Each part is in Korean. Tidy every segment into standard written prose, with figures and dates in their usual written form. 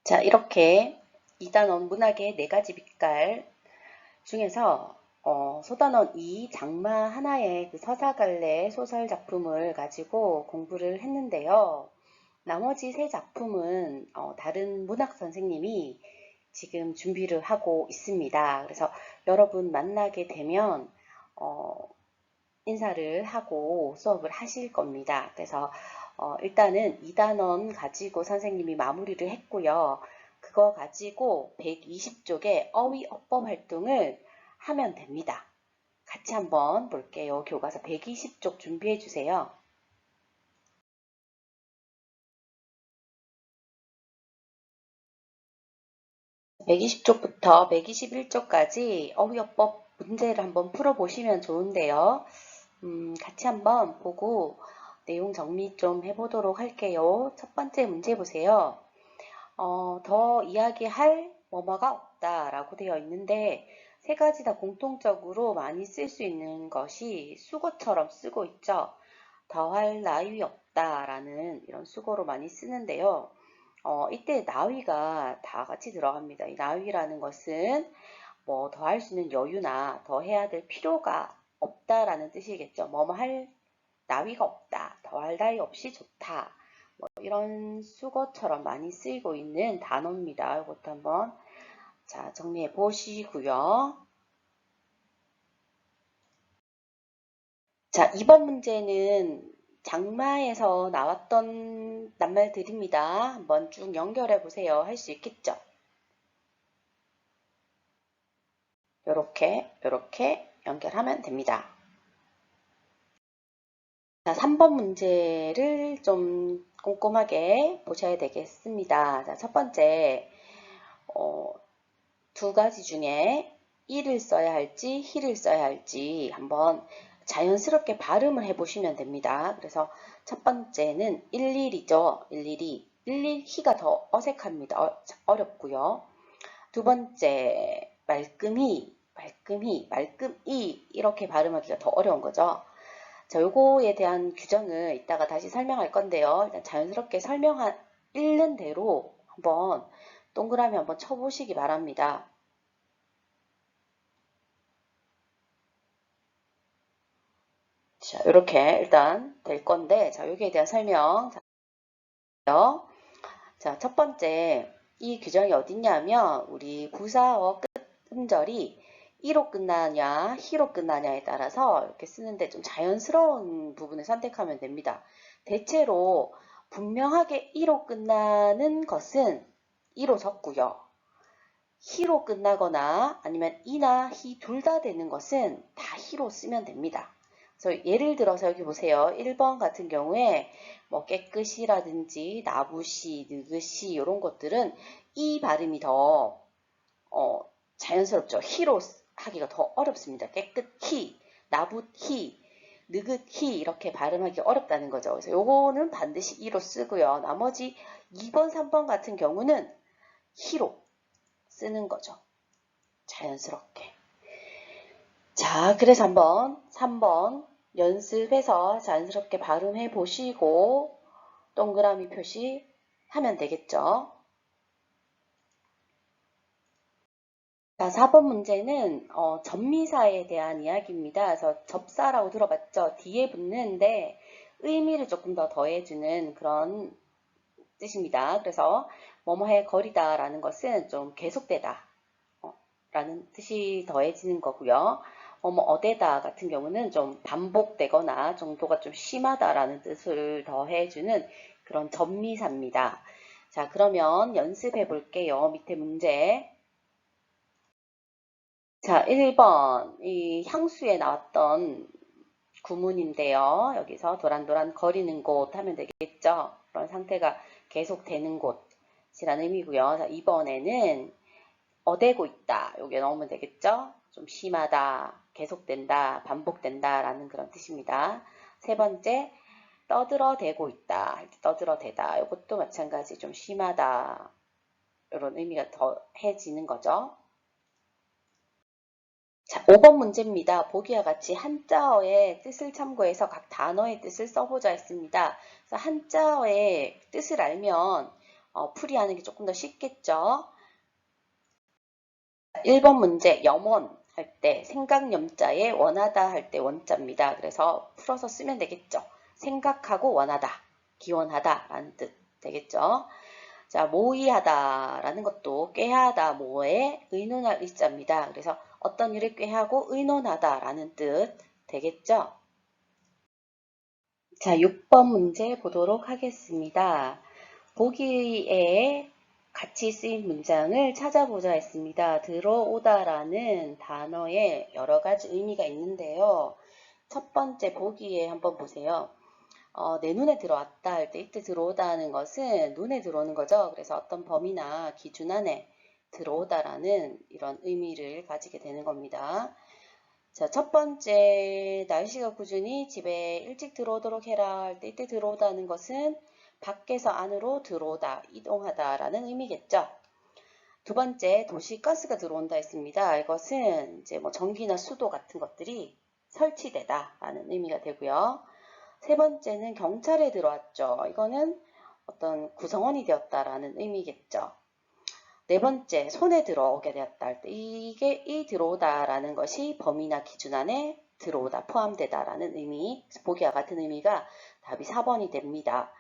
자, 이렇게 2단원 문학의 4가지 빛깔 중에서 소단원 2 장마 하나의 그 서사갈래 소설 작품을 가지고 공부를 했는데요. 나머지 3작품은 다른 문학 선생님이 지금 준비를 하고 있습니다. 그래서 여러분 만나게 되면 인사를 하고 수업을 하실 겁니다. 그래서 일단은 2단원 가지고 선생님이 마무리를 했고요. 그거 가지고 120쪽의 어휘 어법 활동을 하면 됩니다. 같이 한번 볼게요. 교과서 120쪽 준비해 주세요. 120쪽부터 121쪽까지 어휘어법 문제를 한번 풀어보시면 좋은데요. 같이 한번 보고 내용 정리 좀 해보도록 할게요. 첫 번째 문제 보세요. 더 이야기할 뭐뭐가 없다라고 되어 있는데 3가지 다 공통적으로 많이 쓸 수 있는 것이 수거처럼 쓰고 있죠. 더할 나위 없다라는 이런 수거로 많이 쓰는데요. 이때 나위가 다 같이 들어갑니다. 이 나위라는 것은 뭐 더할 수 있는 여유나 더 해야 될 필요가 없다라는 뜻이겠죠. 뭐뭐 할 나위가 없다. 더할 나위 없이 좋다. 뭐 이런 수거처럼 많이 쓰이고 있는 단어입니다. 이것도 한번 자 정리해 보시고요. 자, 이번 문제는 장마에서 나왔던 낱말들입니다. 한번 쭉 연결해 보세요. 할 수 있겠죠? 요렇게 연결하면 됩니다. 자, 3번 문제를 좀 꼼꼼하게 보셔야 되겠습니다. 자, 첫 번째, 2가지 중에 이를 써야 할지, 히를 써야 할지 한번 자연스럽게 발음을 해보시면 됩니다. 그래서 첫 번째는 일일이죠. 일일히가 더 어색합니다. 어렵고요. 두 번째, 말끔히 이렇게 발음하기가 더 어려운 거죠. 자, 요거에 대한 규정을 이따가 다시 설명할 건데요. 일단 자연스럽게 읽는 대로 한번 동그라미 한번 쳐보시기 바랍니다. 자, 이렇게 일단 될 건데, 자, 여기에 대한 설명. 자, 첫 번째, 이 규정이 어딨냐면, 우리 부사어 음절이 이로 끝나냐, 히로 끝나냐에 따라서 이렇게 쓰는데 좀 자연스러운 부분을 선택하면 됩니다. 대체로 분명하게 이로 끝나는 것은 이로 적고요. 히로 끝나거나 아니면 이나 히 둘 다 되는 것은 다 히로 쓰면 됩니다. 그래서 예를 들어서 여기 보세요. 1번 같은 경우에 뭐 깨끗이라든지 나부시, 느긋이 이런 것들은 이 발음이 더 자연스럽죠. 히로 하기가 더 어렵습니다. 깨끗히, 나붓히, 느긋히 이렇게 발음하기 어렵다는 거죠. 그래서 요거는 반드시 이로 쓰고요. 나머지 2번, 3번 같은 경우는 히로 쓰는 거죠. 자연스럽게. 자, 그래서 한번 3번 연습해서 자연스럽게 발음해 보시고 동그라미 표시하면 되겠죠. 자, 4번 문제는 접미사에 대한 이야기입니다. 그래서 접사라고 들어봤죠? 뒤에 붙는데 의미를 조금 더 더해주는 그런 뜻입니다. 그래서 뭐뭐의 거리다라는 것은 좀 계속되다 라는 뜻이 더해지는 거고요. 어데다 같은 경우는 좀 반복되거나 정도가 좀 심하다라는 뜻을 더해주는 그런 접미사입니다. 자, 그러면 연습해 볼게요. 밑에 문제. 자, 1번 이 향수에 나왔던 구문인데요. 여기서 도란도란 거리는 곳 하면 되겠죠. 그런 상태가 계속되는 곳이라는 의미고요. 자, 2번에는 어대고 있다. 요게 넣으면 되겠죠? 좀 심하다, 계속된다, 반복된다 라는 그런 뜻입니다. 세 번째, 떠들어대고 있다. 할 때 떠들어대다. 이것도 마찬가지 좀 심하다. 이런 의미가 더해지는 거죠. 자, 5번 문제입니다. 보기와 같이 한자어의 뜻을 참고해서 각 단어의 뜻을 써보자 했습니다. 그래서 한자어의 뜻을 알면 풀이하는 게 조금 더 쉽겠죠. 1번 문제 염원 할 때 생각염자에 원하다 할 때 원자입니다. 그래서 풀어서 쓰면 되겠죠. 생각하고 원하다, 기원하다 라는 뜻 되겠죠. 자, 모의하다 라는 것도 꾀하다, 모에 의논할 의자입니다. 그래서 어떤 일을 꾀하고 의논하다 라는 뜻 되겠죠. 자, 6번 문제 보도록 하겠습니다. 보기에 같이 쓰인 문장을 찾아보자 했습니다. 들어오다라는 단어에 여러 가지 의미가 있는데요. 첫 번째 보기에 한번 보세요. 내 눈에 들어왔다 할 때 이때 들어오다는 것은 눈에 들어오는 거죠. 그래서 어떤 범위나 기준 안에 들어오다라는 이런 의미를 가지게 되는 겁니다. 자, 첫 번째 날씨가 꾸준히 집에 일찍 들어오도록 해라 할 때 이때 들어오다는 것은 밖에서 안으로 들어오다, 이동하다 라는 의미겠죠. 두 번째 도시가스가 들어온다 했습니다. 이것은 이제 뭐 전기나 수도 같은 것들이 설치되다 라는 의미가 되고요. 세 번째는 경찰에 들어왔죠. 이거는 어떤 구성원이 되었다라는 의미겠죠. 네 번째, 손에 들어오게 되었다 할 때 이게 이 들어오다라는 것이 범위나 기준 안에 들어오다, 포함되다라는 의미, 보기와 같은 의미가 답이 4번이 됩니다.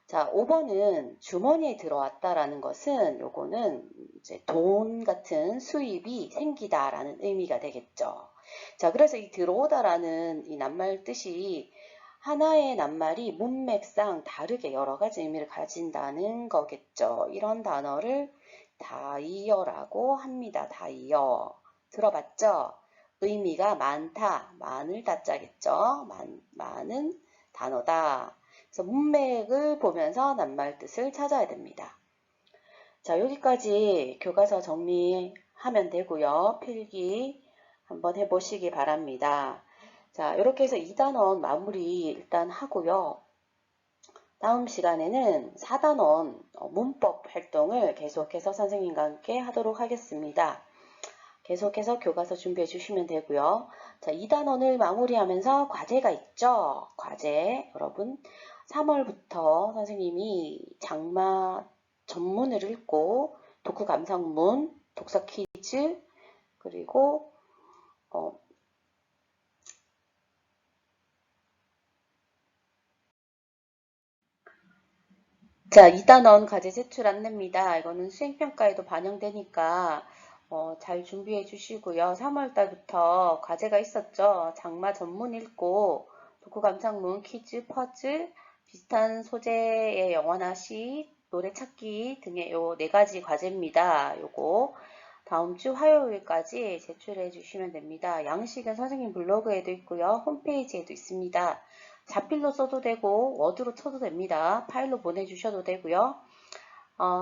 자, 5번은 주머니에 들어왔다라는 것은 요거는 이제 돈 같은 수입이 생기다라는 의미가 되겠죠. 자, 그래서 이 들어오다라는 이 낱말 뜻이 하나의 낱말이 문맥상 다르게 여러 가지 의미를 가진다는 거겠죠. 이런 단어를 다이어라고 합니다. 다이어. 들어봤죠? 의미가 많다, 많을 다자겠죠. 많은 단어다. 그래서 문맥을 보면서 낱말 뜻을 찾아야 됩니다. 자, 여기까지 교과서 정리하면 되고요. 필기 한번 해보시기 바랍니다. 자, 이렇게 해서 2단원 마무리 일단 하고요. 다음 시간에는 4단원 문법 활동을 계속해서 선생님과 함께 하도록 하겠습니다. 계속해서 교과서 준비해 주시면 되고요. 자, 2단원을 마무리하면서 과제가 있죠. 과제 여러분 3월부터 선생님이 장마 전문을 읽고 독후 감상문, 독서 퀴즈 그리고 자, 2단원 과제 제출 안내입니다. 이거는 수행평가에도 반영되니까 잘 준비해 주시고요. 3월 달부터 과제가 있었죠. 장마 전문 읽고 독후 감상문, 퀴즈, 퍼즐, 비슷한 소재의 영화나 시, 노래 찾기 등의 요 4가지 과제입니다. 요거 다음 주 화요일까지 제출해 주시면 됩니다. 양식은 선생님 블로그에도 있고요. 홈페이지에도 있습니다. 자필로 써도 되고 워드로 쳐도 됩니다. 파일로 보내주셔도 되고요.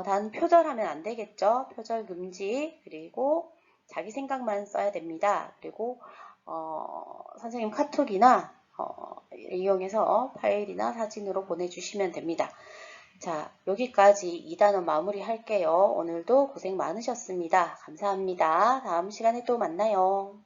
단 표절하면 안 되겠죠. 표절 금지. 그리고 자기 생각만 써야 됩니다. 그리고 선생님 카톡이나 이용해서 파일이나 사진으로 보내주시면 됩니다. 자, 여기까지 2단원 마무리 할게요. 오늘도 고생 많으셨습니다. 감사합니다. 다음 시간에 또 만나요.